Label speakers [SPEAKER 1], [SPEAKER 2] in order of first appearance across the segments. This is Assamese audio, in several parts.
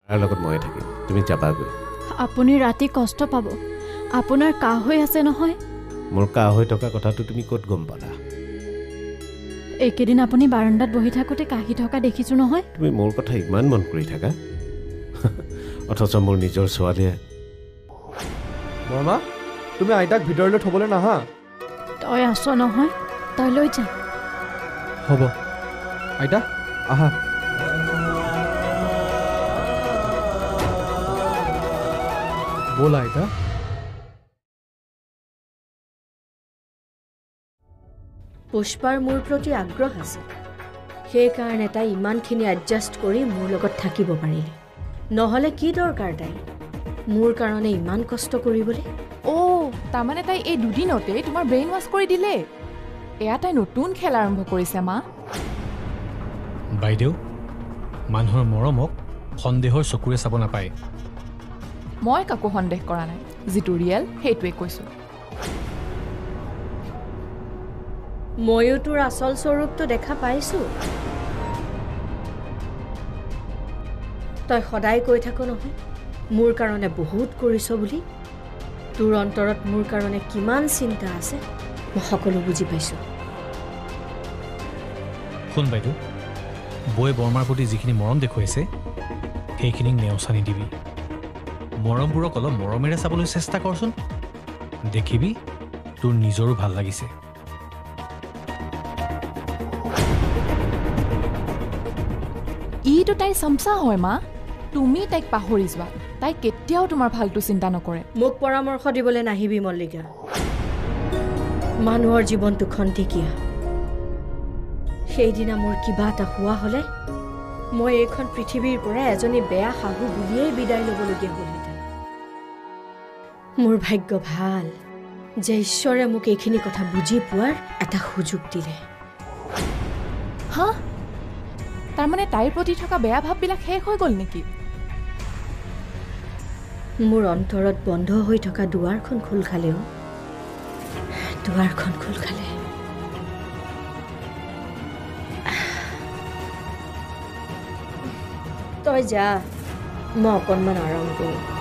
[SPEAKER 1] তাৰ লগত মই থাকিম তুমি যাবাগৈ
[SPEAKER 2] আপুনি ৰাতি কষ্ট পাব আপোনাৰ কাহ হৈ আছে নহয়
[SPEAKER 1] মোৰ কাহ হৈ থকা কথাটো তুমি ক'ত গম পালা
[SPEAKER 2] এইকেইদিন আপুনি বাৰান্দাত বহি থাকোঁতে কাহি থকা দেখিছোঁ নহয়
[SPEAKER 1] তুমি মোৰ কথা ইমান মন কৰি থাকা অথচ মোৰ নিজৰ ছোৱালীয়ে
[SPEAKER 3] বৰমা তুমি আইতাক ভিতৰলৈ থ'বলৈ নাহা
[SPEAKER 2] তই আছ নহয় তই লৈ যা
[SPEAKER 3] হ'ব আইতা আহা ব'লা আইতা
[SPEAKER 4] পুষ্পাৰ মোৰ প্ৰতি আগ্ৰহ আছে সেইকাৰণে তাই ইমানখিনি এডজাষ্ট কৰি মোৰ লগত থাকিব পাৰিলে নহ'লে কি দৰকাৰ তাই মোৰ কাৰণে ইমান কষ্ট কৰিবলৈ
[SPEAKER 5] তাৰমানে তাই এই দুদিনতেই তোমাৰ ব্ৰেইন ৱাছ কৰি দিলে এয়া তাই নতুন খেল আৰম্ভ কৰিছে মা
[SPEAKER 6] বাইদেউ মানুহৰ মৰমক সন্দেহৰ চকুৰে চাব নাপায়
[SPEAKER 5] মই কাকো সন্দেহ কৰা নাই যিটো ৰিয়েল সেইটোৱে কৈছোঁ
[SPEAKER 4] ময়ো তোৰ আচল স্বৰূপটো দেখা পাইছোঁ তই সদায় কৈ থাক নহয় মোৰ কাৰণে বহুত কৰিছ বুলি তোৰ অন্তৰত মোৰ কাৰণে কিমান চিন্তা আছে মই সকলো বুজি পাইছোঁ
[SPEAKER 6] শুন বাইদেউ বৌয়ে বৰমাৰ প্ৰতি যিখিনি মৰম দেখুৱাইছে সেইখিনিক নেওচা নিদিবি মৰমবোৰক অলপ মৰমেৰে চাবলৈ চেষ্টা কৰচোন দেখিবি তোৰ নিজৰো ভাল লাগিছে
[SPEAKER 5] ইটো তাইৰ চামচা হয় মা তুমি তাইক পাহৰি যোৱা তাই কেতিয়াও তোমাৰ ভালটো চিন্তা নকৰে
[SPEAKER 4] মোক পৰামৰ্শ দিবলৈ নাহিবি মল্লিকা মানুহৰ জীৱনটো খন্তেকীয়া সেইদিনা মোৰ কিবা এটা হোৱা হ'লে মই এইখন পৃথিৱীৰ পৰা এজনী বেয়া শাহু বুলিয়েই বিদায় ল'বলগীয়া হ'লহেঁতেন মোৰ ভাগ্য ভাল যে ঈশ্বৰে মোক এইখিনি কথা বুজি পোৱাৰ এটা সুযোগ দিলে
[SPEAKER 5] হা তাৰমানে তাইৰ প্ৰতি থকা বেয়া ভাৱবিলাক শেষ হৈ গ'ল নেকি
[SPEAKER 4] মোৰ অন্তৰত বন্ধ হৈ থকা দুৱাৰখন খোল খালেও দুৱাৰখন খোল খালে তই যা মই অকণমান আৰাম কৰোঁ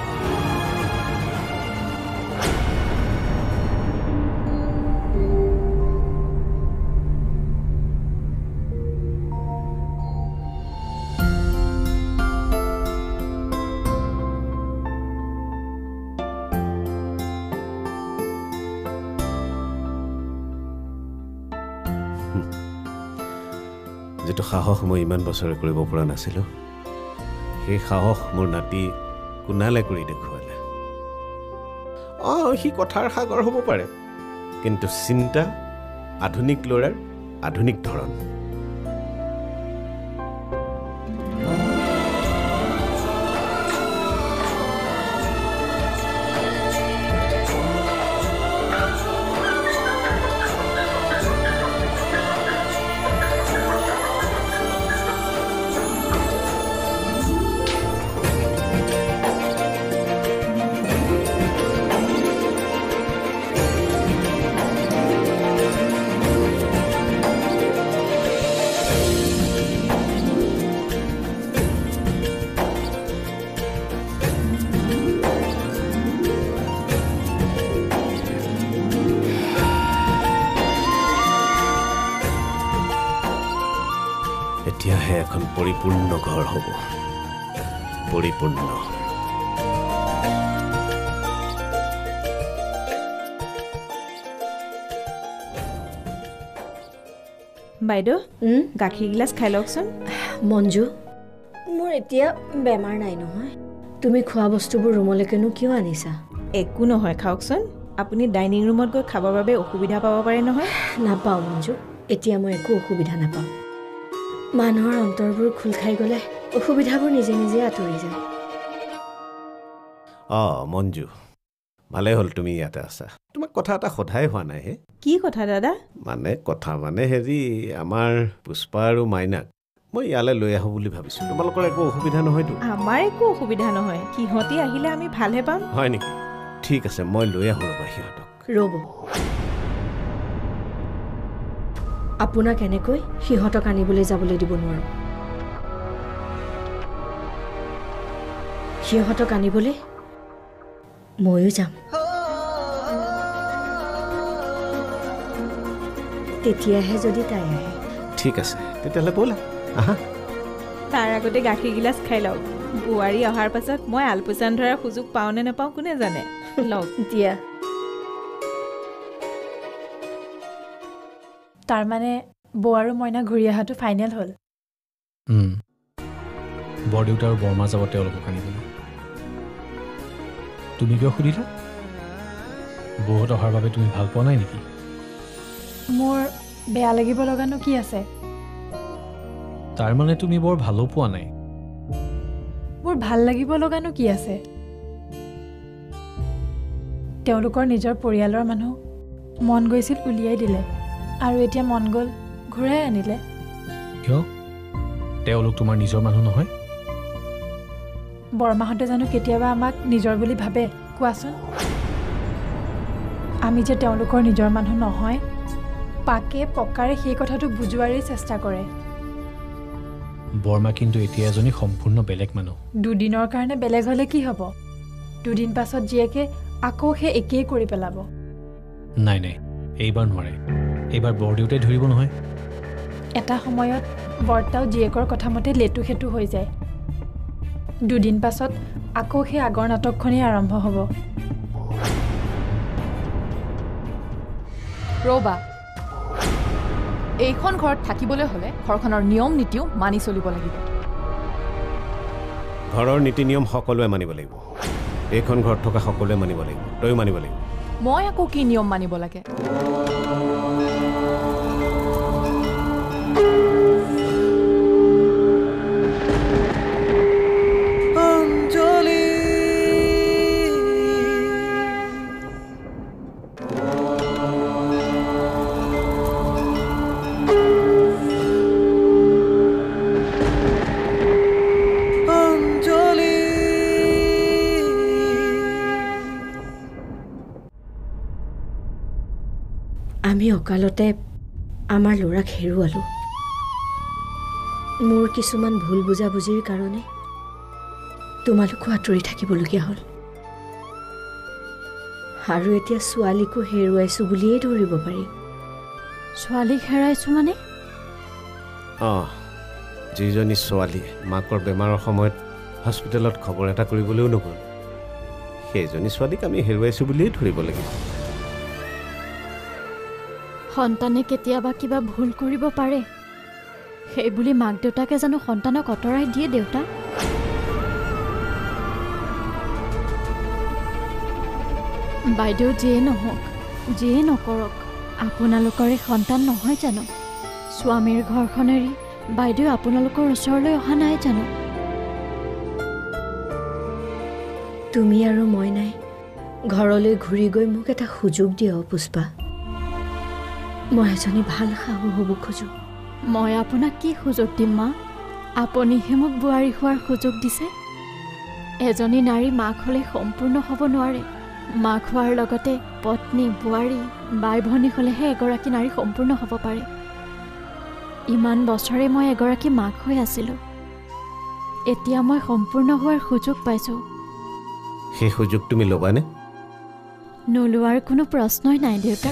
[SPEAKER 1] যিটো সাহস মই ইমান বছৰে কৰিব পৰা নাছিলোঁ সেই সাহস মোৰ নাতি কুণালে কৰি দেখুৱালে সি কথাৰ সাগৰ হ'ব পাৰে কিন্তু চিন্তা আধুনিক ল'ৰাৰ আধুনিক ধৰণ এতিয়াহে এখন পৰিপূৰ্ণ ঘৰ হ'ব পৰিপূৰ্ণ
[SPEAKER 7] বাইদেউ গাখীৰ গিলাচ খাই লওকচোন
[SPEAKER 4] মঞ্জু মোৰ এতিয়া বেমাৰ নাই নহয় তুমি খোৱা বস্তুবোৰ ৰুমলৈকেনো কিয় আনিছা
[SPEAKER 7] একো নহয় খাওকচোন আপুনি ডাইনিং ৰুমত গৈ খাবৰ বাবে অসুবিধা পাব পাৰে নহয়
[SPEAKER 4] নাপাওঁ মঞ্জু এতিয়া মই একো অসুবিধা নাপাওঁ মানুহৰ অন্তৰবোৰ খোল খাই গ'লে অসুবিধাবোৰ নিজে নিজে আঁতৰি যায়
[SPEAKER 1] মঞ্জু ভালে হ'ল তুমি ইয়াতে আছা তোমাক কথা এটা সোধাই হোৱা নাই হে
[SPEAKER 7] কি কথা দাদা
[SPEAKER 1] মানে হেৰি আমাৰ পুষ্পা আৰু মাইনাক মই ইয়ালৈ লৈ আহোঁ বুলি ভাবিছোঁ তোমালোকৰ একো অসুবিধা নহয়তো
[SPEAKER 7] আমাৰ একো অসুবিধা নহয় সিহঁতি আহিলে আমি ভালহে পাম
[SPEAKER 1] হয় নেকি ঠিক আছে মই লৈ আহোঁ ৰ'বা সিহঁতক
[SPEAKER 4] ৰ'ব আপোনাক এনেকৈ সিহঁতক আনিবলৈ যাবলৈ দিব নোৱাৰোঁ সিহঁতক আনিবলৈ ময়ো যাম। তেতিয়াহে যদি তাই আহে।
[SPEAKER 1] ঠিক আছে তেতিয়াহ'লে ব'লা আহা।
[SPEAKER 7] তাৰ আগতে গাখীৰ গিলাচ খাই লওক। বোৱাৰী অহাৰ পাছত মই আলপৈচান ধৰাৰ সুযোগ পাওঁ নে নাপাওঁ কোনে জানে। লওক
[SPEAKER 4] দিয়া।
[SPEAKER 8] তাৰমানে বৌ আৰু মইনা ঘূৰি অহাটো ফাইনেল হ'ল।
[SPEAKER 6] বৰদেউতা আৰু বৰমা যাব তেওঁলোকক আনিবলৈ। তুমি কিয় সুধিলা? বৌহঁত অহাৰ বাবে তুমি ভাল পোৱা নাই নেকি?
[SPEAKER 8] মোৰ বেয়া লাগিব লগানো কি আছে?
[SPEAKER 6] তাৰমানে তুমি বৰ ভালো পোৱা নাই।
[SPEAKER 8] মোৰ ভাল লাগিব লগানো কি আছে? তেওঁলোকৰ নিজৰ পৰিয়ালৰ মানুহ মন গৈছিল উলিয়াই দিলে, আৰু এতিয়া মন গ'ল ঘূৰাই আনিলে।
[SPEAKER 6] কিয়? তেওঁলোক তোমাৰ নিজৰ মানুহ নহয়?
[SPEAKER 8] বৰমাহঁতে জানো কেতিয়াবা আমাক নিজৰ বুলি ভাবে কোৱাচোন? আমি যে তেওঁলোকৰ নিজৰ মানুহ নহয়, পাকে পকাৰে সেই কথাটো বুজোৱাৰেই চেষ্টা কৰে।
[SPEAKER 6] বৰমা কিন্তু এতিয়া এজনী সম্পূৰ্ণ বেলেগ মানুহ।
[SPEAKER 8] দুদিনৰ কাৰণে বেলেগ হ'লে কি হ'ব? দুদিন পাছত জীয়েকে আকৌ সেই একেই কৰি পেলাব।
[SPEAKER 6] নাই নাই, এইবাৰ নোৱাৰে। এইবাৰ বৰদেউতাই ধৰিব নহয়।
[SPEAKER 8] এটা সময়ত বৰ্তাও জীয়েকৰ কথা মতে লেটু সেতু হৈ যায়। দুদিন পাছত আকৌ সেই আগৰ নাটকখনেই আৰম্ভ হ'ব।
[SPEAKER 5] ৰ'বা, এইখন ঘৰত থাকিবলৈ হ'লে ঘৰখনৰ নিয়ম নীতিও মানি চলিব লাগিব।
[SPEAKER 1] ঘৰৰ নীতি নিয়ম সকলোৱে মানিব লাগিব। এইখন ঘৰত থকা সকলোৱে মানিব লাগিব। তয়ো মানিব লাগিব।
[SPEAKER 5] মই আকৌ কি নিয়ম মানিব লাগে?
[SPEAKER 4] আমি অকালতে আমাৰ ল'ৰাক হেৰুৱালোঁ। মোৰ কিছুমান ভুল বুজাবুজিৰ কাৰণে তোমালোকো আঁতৰি থাকিবলগীয়া হ'ল, আৰু এতিয়া ছোৱালীকো হেৰুৱাইছোঁ বুলিয়েই ধৰিব পাৰি।
[SPEAKER 2] ছোৱালীক হেৰাইছোঁ মানে?
[SPEAKER 1] যিজনী ছোৱালীয়ে মাকৰ বেমাৰৰ সময়ত হস্পিটেলত খবৰ এটা কৰিবলৈও নগ'ল, সেইজনী ছোৱালীক আমি হেৰুৱাইছোঁ বুলিয়েই ধৰিব লাগিব।
[SPEAKER 2] সন্তানে কেতিয়াবা কিবা ভুল কৰিব পাৰে, সেই বুলি মাক দেউতাকে জানো সন্তানক আঁতৰাই দিয়ে? দেউতা, বাইদেউ যিয়ে নহওক, যিয়ে নকৰক, আপোনালোকৰে সন্তান নহয় জানো? স্বামীৰ ঘৰখন এৰি বাইদেউ আপোনালোকৰ ওচৰলৈ অহা নাই জানো?
[SPEAKER 4] তুমি আৰু মই নাই ঘৰলৈ ঘূৰি গৈ মোক এটা সুযোগ দিয়া পুষ্পা। মই এজনী ভাল শাহু হ'ব খোজোঁ।
[SPEAKER 2] মই আপোনাক কি সুযোগ দিম মা? আপুনিহে মোক বোৱাৰী হোৱাৰ সুযোগ দিছে। এজনী নাৰী মাক হ'লে সম্পূৰ্ণ হ'ব নোৱাৰে। মাক হোৱাৰ লগতে পত্নী, বোৱাৰী, বাই ভনী হ'লেহে এগৰাকী নাৰী সম্পূৰ্ণ হ'ব পাৰে। ইমান বছৰে মই এগৰাকী মাক হৈ আছিলোঁ, এতিয়া মই সম্পূৰ্ণ হোৱাৰ সুযোগ পাইছোঁ।
[SPEAKER 1] সেই সুযোগ তুমি ল'বানে?
[SPEAKER 2] নোলোৱাৰ কোনো প্ৰশ্নই নাই দেউতা।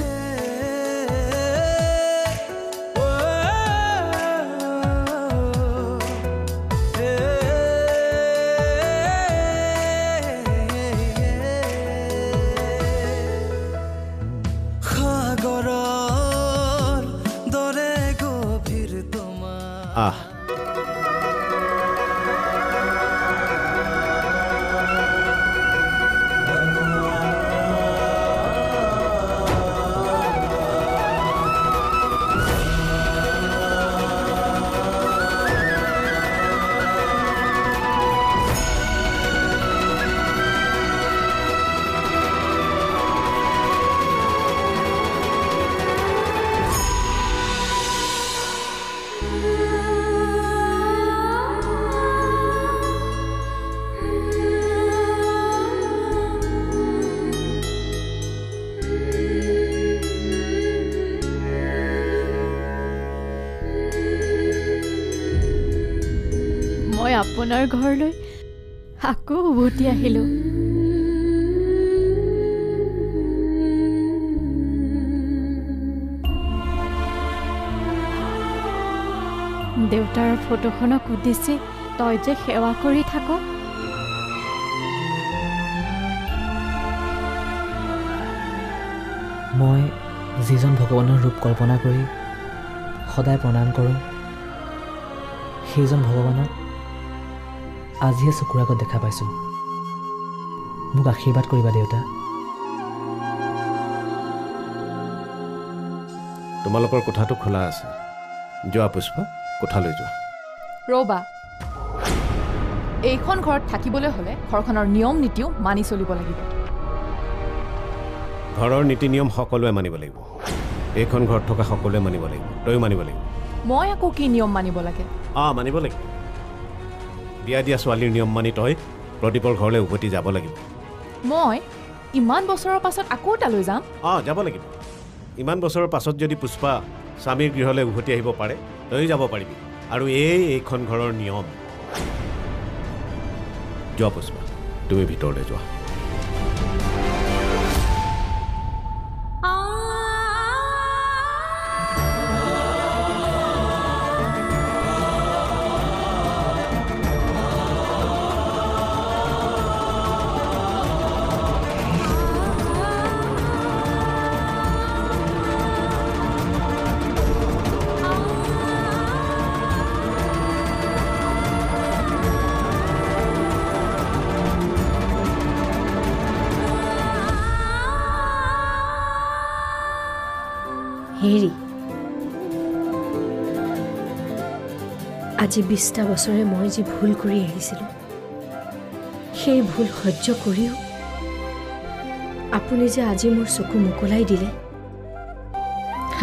[SPEAKER 2] মই আপোনাৰ ঘৰলৈ আকৌ উভতি আহিলোঁ। দেউতাৰ ফটোখনক সুধিছে তই যে সেৱা কৰি থাক।
[SPEAKER 9] মই যিজন ভগৱানৰ ৰূপ কল্পনা কৰি সদায় প্ৰণাম কৰোঁ, সেইজন ভগৱানক আজিহে চকুৰ আগত দেখা পাইছোঁ। মোক আশীৰ্বাদ কৰিবা দেউতা।
[SPEAKER 1] তোমালোকৰ কোঠাটো খোলা আছে, যোৱা পুষ্পা, কোঠালৈ যোৱা।
[SPEAKER 5] ৰ'বা, এইখন ঘৰত থাকিবলৈ হ'লে ঘৰখনৰ নিয়ম নীতিও মানি চলিব লাগিব।
[SPEAKER 1] ঘৰৰ নীতি নিয়ম সকলোৱে মানিব লাগিব। এইখন ঘৰত থকা সকলোৱে মানিব লাগিব, তয়ো মানিব লাগিব।
[SPEAKER 5] মই আকৌ কি নিয়ম মানিব লাগে?
[SPEAKER 1] মানিব লাগিব। বিয়া দিয়া ছোৱালীৰ নিয়ম মানি তই প্ৰদীপৰ ঘৰলৈ উভতি যাব লাগিব।
[SPEAKER 5] মই ইমান বছৰৰ পাছত আকৌ তালৈ যাম?
[SPEAKER 1] যাব লাগিব। ইমান বছৰৰ পাছত যদি পুষ্পা স্বামীৰ গৃহলৈ উভতি আহিব পাৰে, তয়ো যাব পাৰিবি। আৰু এইখন ঘৰৰ নিয়ম। যোৱা পুষ্পা, তুমি ভিতৰলৈ যোৱা।
[SPEAKER 4] হেৰি, আজি 20টা বছৰে মই যি ভুল কৰি আহিছিলোঁ, সেই ভুল সহ্য কৰিও আপুনি যে আজি মোৰ চকু মোকলাই দিলে,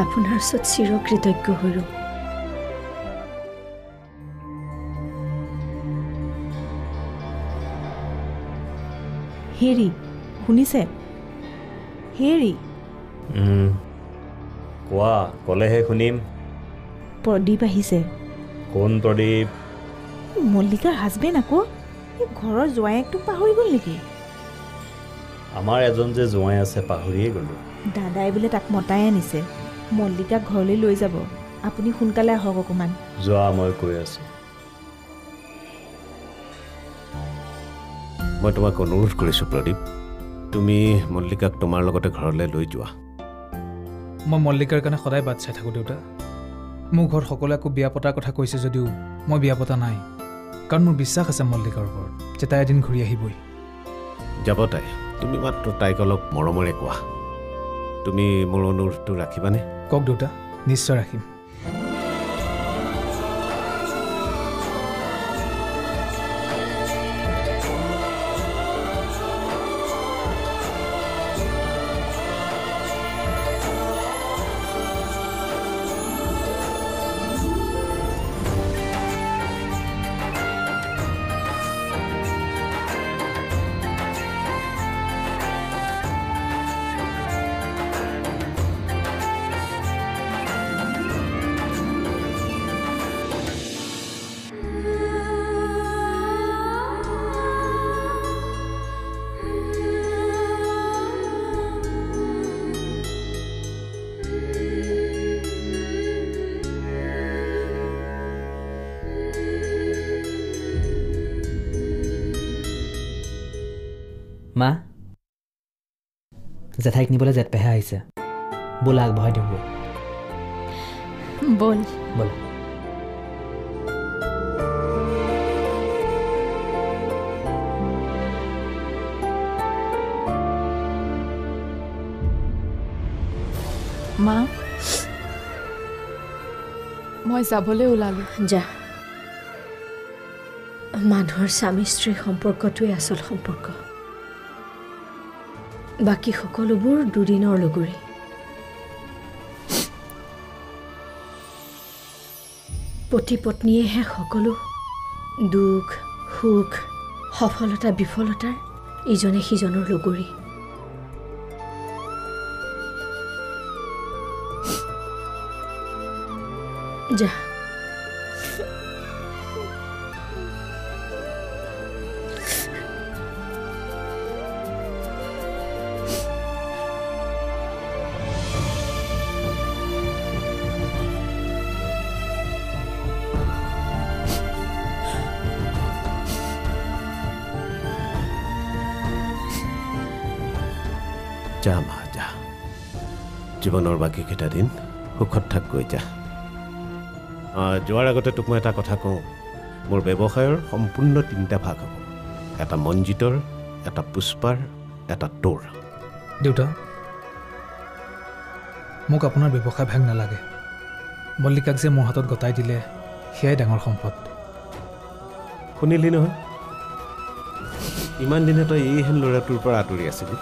[SPEAKER 4] আপোনাৰ ওচৰত চিৰকৃতজ্ঞ হৈ ৰ'ম।
[SPEAKER 7] হেৰি, শুনিছে? হেৰি,
[SPEAKER 10] কোৱা, ক'লেহে শুনিম।
[SPEAKER 7] প্ৰদীপ আহিছে।
[SPEAKER 10] কোন প্ৰদীপ?
[SPEAKER 7] মল্লিকাৰ হাজবেণ্ড আকৌ। এই ঘৰৰ জোৱায়েকটোক পাহৰি গ'ল নেকি?
[SPEAKER 10] আমাৰ এজন যে জোৱাই আছে, পাহৰিয়ে গ'লো।
[SPEAKER 7] দাদাই বোলে তাক মতাই আনিছে, মল্লিকাক ঘৰলৈ লৈ যাব। আপুনি সোনকালে আহক অকণমান।
[SPEAKER 10] যোৱা, মই কৈ আছোঁ।
[SPEAKER 1] মই তোমাক অনুৰোধ কৰিছোঁ প্ৰদীপ, তুমি মল্লিকাক তোমাৰ লগতে ঘৰলৈ লৈ যোৱা।
[SPEAKER 3] মই মল্লিকাৰ কাৰণে সদায় বাট চাই থাকোঁ দেউতা। মোৰ ঘৰত সকলোৱে আকৌ বিয়া পতাৰ কথা কৈছে যদিও মই বিয়া পতা নাই, কাৰণ মোৰ বিশ্বাস আছে মল্লিকাৰ ওপৰত যে তাই এদিন ঘূৰি আহিবই।
[SPEAKER 1] যাব তাই, তুমি মাত্ৰ তাইক অলপ মৰমৰে কোৱা। তুমি মোৰ অনুৰোধটো ৰাখিবানে?
[SPEAKER 3] কওক দেউতা, নিশ্চয় ৰাখিম।
[SPEAKER 9] মা, জেঠাইক নিবলৈ জেঠপেহা আহিছে, ব'লা আগবঢ়াই দিওঁগৈ।
[SPEAKER 2] ব'ল।
[SPEAKER 9] ব'লা।
[SPEAKER 5] মা, মই যাবলৈ ওলালোঁ।
[SPEAKER 4] যা। মানুহৰ স্বামী স্ত্ৰীৰ সম্পৰ্কটোৱে আচল সম্পৰ্ক, বাকী সকলোবোৰ দুদিনৰ লগৰী। পতি পত্নীয়েহে সকলো দুখ সুখ সফলতা বিফলতাৰ ইজনে সিজনৰ লগৰী। যা।
[SPEAKER 1] যা মা যা জীৱনৰ বাকীকেইটা দিন সুখত থাক গৈ যা যোৱাৰ আগতে তোক মই এটা কথা কওঁ মোৰ ব্যৱসায়ৰ সম্পূৰ্ণ 3টা ভাগ হ'ব এটা মঞ্জিতৰ এটা পুষ্পাৰ এটা তোৰ
[SPEAKER 3] দেউতা মোক আপোনাৰ ব্যৱসায় ভাগ নালাগে মল্লিকাক যে মোৰ হাতত গতাই দিলে সেয়াই ডাঙৰ সম্পদ
[SPEAKER 1] শুনিলি নহয় ইমান দিনে তই এইহেন ল'ৰাটোৰ পৰা আঁতৰি আছিলি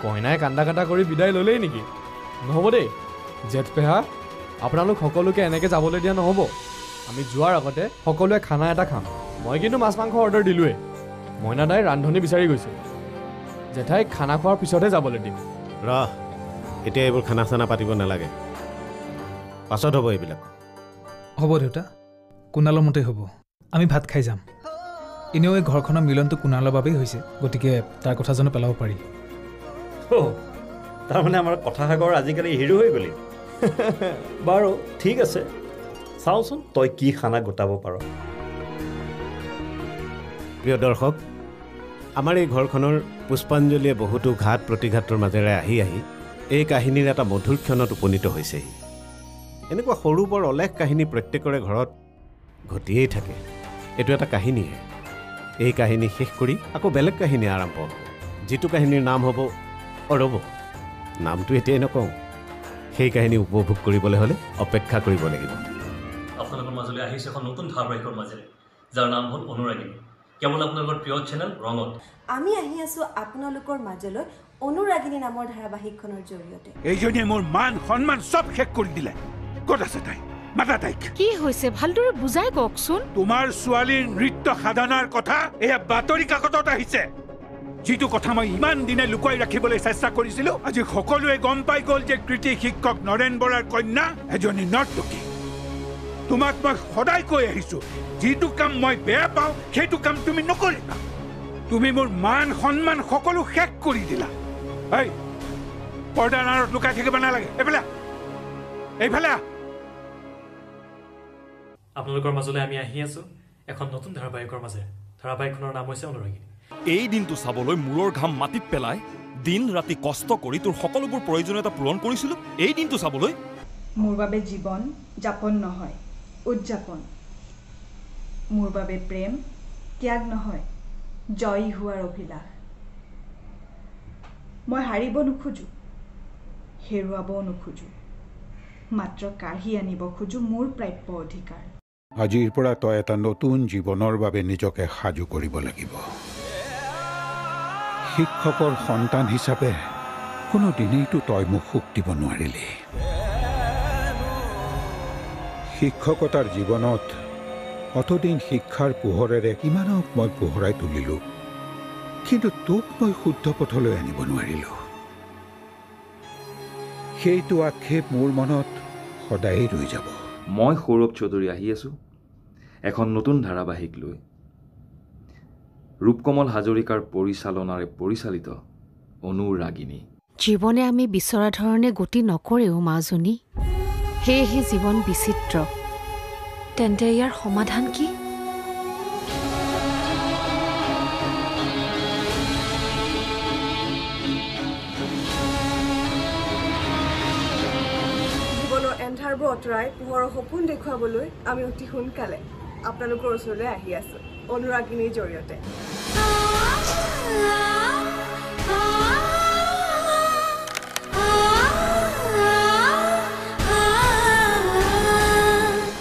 [SPEAKER 11] কইনাই কান্দা কাটা কৰি বিদায় ল'লেই নেকি নহ'ব দেই জেঠ পেহা আপোনালোক সকলোকে এনেকৈ যাবলৈ দিয়া নহ'ব আমি যোৱাৰ আগতে সকলোৱে খানা এটা খাম মই কিন্তু মাছ মাংস অৰ্ডাৰ দিলোঁৱেই মইনা দাই ৰান্ধনি বিচাৰি গৈছোঁ জেঠাই খানা খোৱাৰ পিছতহে যাবলৈ দিম
[SPEAKER 1] এতিয়া এইবোৰ খানা চানা পাতিব নালাগে পাছত হ'ব এইবিলাক
[SPEAKER 3] হ'ব দেউতা কুণালৰ মতেই হ'ব আমি ভাত খাই যাম এনেও এই ঘৰখনৰ মিলনটো কুণালৰ বাবেই হৈছে গতিকে তাৰ কথা জানো পেলাব পাৰি
[SPEAKER 10] তাৰমানে আমাৰ কথা সাগৰ আজিকালি হিৰো হৈ গ'লি বাৰু ঠিক আছে চাওঁচোন তই কি খানা গোটাব পাৰ
[SPEAKER 1] প্ৰিয় দৰ্শক আমাৰ এই ঘৰখনৰ পুষ্পাঞ্জলিয়ে বহুতো ঘাত প্ৰতিঘাতৰ মাজেৰে আহি এই কাহিনীৰ এটা মধুৰ ক্ষণত উপনীত হৈছেহি এনেকুৱা সৰু বৰ অলেখ কাহিনী প্ৰত্যেকৰে ঘৰত ঘটিয়েই থাকে এইটো এটা কাহিনীহে এই কাহিনী শেষ কৰি আকৌ বেলেগ কাহিনী আৰম্ভ হ'ব যিটো কাহিনীৰ নাম হ'ব ৰ'ব নামটো এতিয়াই নকওঁ সেই কাহিনী উপভোগ কৰিবলৈ হ'লে অপেক্ষা কৰিব লাগিব
[SPEAKER 12] আপোনালোকৰ মাজলৈ আহিছে এখন নতুন ধাৰাবাহিকৰ মাজেৰে যাৰ নাম হ'ল অনুৰাগিনী কেৱল আপোনালোকৰ প্ৰিয় চেনেল ৰঙত
[SPEAKER 13] আমি আহি আছোঁ আপোনালোকৰ মাজলৈ অনুৰাগিনী নামৰ ধাৰাবাহিকখনৰ জৰিয়তে
[SPEAKER 14] এইজনীয়ে মোৰ মান সন্মান চব শেষ কৰি দিলে ক'ত আছে তাই মাতা তাইক
[SPEAKER 4] কি হৈছে ভালদৰে বুজাই কওকচোন
[SPEAKER 14] তোমাৰ ছোৱালীৰ নৃত্য সাধনাৰ কথা এয়া বাতৰি কাকতত আহিছে যিটো কথা মই ইমান দিনে লুকুৱাই ৰাখিবলৈ চেষ্টা কৰিছিলোঁ আজি সকলোৱে গম পাই গ'ল যে কৃতি শিক্ষক নৰেন বৰাৰ কন্যা এজনী নৰ্তকী তোমাক মই সদায় কৈ আহিছোঁ যিটো কাম মই বেয়া পাওঁ সেইটো কাম তুমি নকৰিবা তুমি মোৰ মান সন্মান সকলো শেষ কৰি দিলা এই পৰ্দাৰ আঁৰত লুকাই থাকিব নালাগে এইফালে
[SPEAKER 12] আপোনালোকৰ মাজলৈ আমি আহি আছোঁ এখন নতুন ধাৰাবাহিকৰ মাজেৰে ধাৰাবাহিকখনৰ নাম হৈছে অনুৰাগিনী
[SPEAKER 15] এই দিনটো চাবলৈ মূৰৰ ঘাম মাটিত পেলাই দিন ৰাতি কষ্ট কৰি তোৰ সকলোবোৰ প্ৰয়োজনীয়তা পূৰণ কৰিছিলোঁ এই দিনটো চাবলৈ
[SPEAKER 16] মোৰ বাবে জীৱন যাপন নহয় উদযাপন মোৰ বাবে প্ৰেম ত্যাগ নহয় জয়ী হোৱাৰ অভিলাষ মই হাৰিব নোখোজো হেৰুৱাবও নোখোজো মাত্ৰ কাঢ়ি আনিব খোজো মোৰ প্ৰাপ্য অধিকাৰ
[SPEAKER 14] আজিৰ পৰা তই এটা নতুন জীৱনৰ বাবে নিজকে সাজু কৰিব লাগিব শিক্ষকৰ সন্তান হিচাপে কোনো দিনেইতো তই মোক সুখ দিব নোৱাৰিলি শিক্ষকতাৰ জীৱনত অতদিন শিক্ষাৰ পোহৰেৰে কিমানক মই পোহৰাই তুলিলোঁ কিন্তু তোক মই শুদ্ধ পথলৈ আনিব নোৱাৰিলোঁ সেইটো আক্ষেপ মোৰ মনত সদায়েই ৰৈ যাব
[SPEAKER 17] মই সৌৰভ চৌধুৰী আহি আছোঁ এখন নতুন ধাৰাবাহিক লৈ ৰূপকমল হাজৰিকাৰ পৰিচালনাৰে পৰিচালিত অনুৰাগিনী
[SPEAKER 18] জীৱনে আমি বিচৰা ধৰণে গতি নকৰেও মাজনী সেয়েহে জীৱন বিচিত্ৰ তেন্তে ইয়াৰ সমাধান কি
[SPEAKER 13] জীৱনৰ এন্ধাৰবোৰ আঁতৰাই পোহৰৰ সপোন দেখুৱাবলৈ আমি অতি সোনকালে আপোনালোকৰ ওচৰলৈ আহি আছোঁ অনুৰাগিনীৰ জৰিয়তে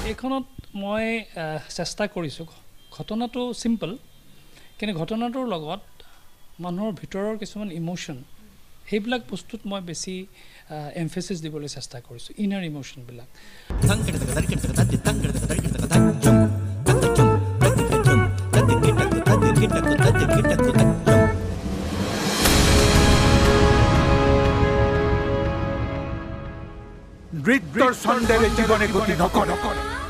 [SPEAKER 19] এইখনত মই চেষ্টা কৰিছোঁ ঘটনাটো চিম্পল কিন্তু ঘটনাটোৰ লগত মানুহৰ ভিতৰৰ কিছুমান ইম'শ্যন সেইবিলাক বস্তুত মই বেছি এমফেচিছ দিবলৈ চেষ্টা কৰিছোঁ ইনাৰ ইম'শ্যনবিলাক
[SPEAKER 14] নৃত্যৰ ছন্দেৰে জীৱনে গতি নকৰে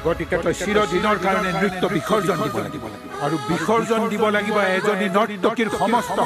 [SPEAKER 14] গতিকে তই চিৰদিনৰ কাৰণে নৃত্য বিসৰ্জন দিব লাগিব আৰু বিসৰ্জন দিব লাগিব এজনী নৰ্তকীৰ সমস্ত